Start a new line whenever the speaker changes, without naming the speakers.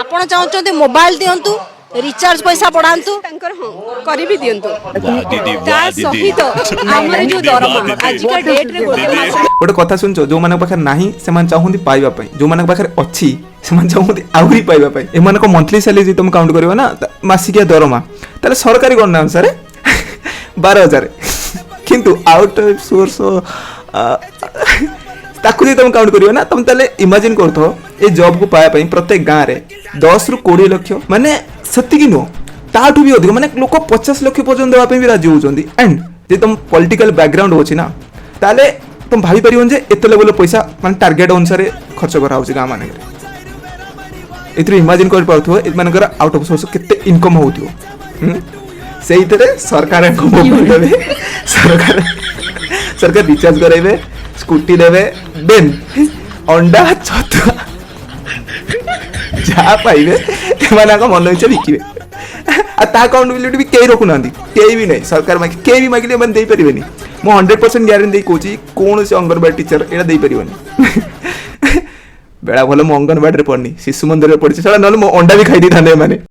ଆପଣ ଚାହୁଁଛନ୍ତି mobile दियंतु recharge पैसा बढ़ातु
करी भी दियंतु ता सहित हमर जो दरमा आज का डेट रे
गोटे कथा सुनछ जो मानक पाखर नाही से मान चाहूंदी पाइबा पई जो मानक पाखर अछि से मान चाहूंदी आउरी पाइबा पई ए मानक मंथली सैलरी तुम काउंट करबो ना मासिकिया दरमा ताले सरकारी गणना अनुसार 12000 किंतु आउट सोर्स ताकू तुम काउंट करियो ना तुम ताले इमेजिन करथो ए जॉब को पाया पई प्रत्येक गां रे 10 रु 20 लाख माने सत्ती नो ताठू भी अधिक माने लोक 50 लाख पर्यंत देवा पे भी राजी होचंदी एंड जे तुम पॉलिटिकल बैकग्राउंड होची ना ताले तुम भाभी परिवन जे एते लेवल पैसा माने टारगेट अनुसार खर्च करा होची गां माने एतरे इमेजिन कर पाथो ए मानकर आउट ऑफ सोर्स केते इनकम होथियो सेही तरे सरकार को मोबाइल देबे सरकार रिचार्ज कराइबे स्कूटी देवे देन अंडा छतुआ जहाँ पाइबे एमाना का मन इच्छा बिकिबे आ ता अकाउंटेबिलिटी भी केही रखु नांदी केही भी नहीं सरकार मागी केही भी मागिले मन देई परिबेनी मो 100% ग्यारंटी कोची कोन से अंगनवाड़ी टीचर एटा देई परिबेनी बेड़ा भलो मो अंगनवाड़ी रे पढ़नी शिशु मंदिर रे पढ़ी छला नले मो अंडा भी खाई दी थाने माने।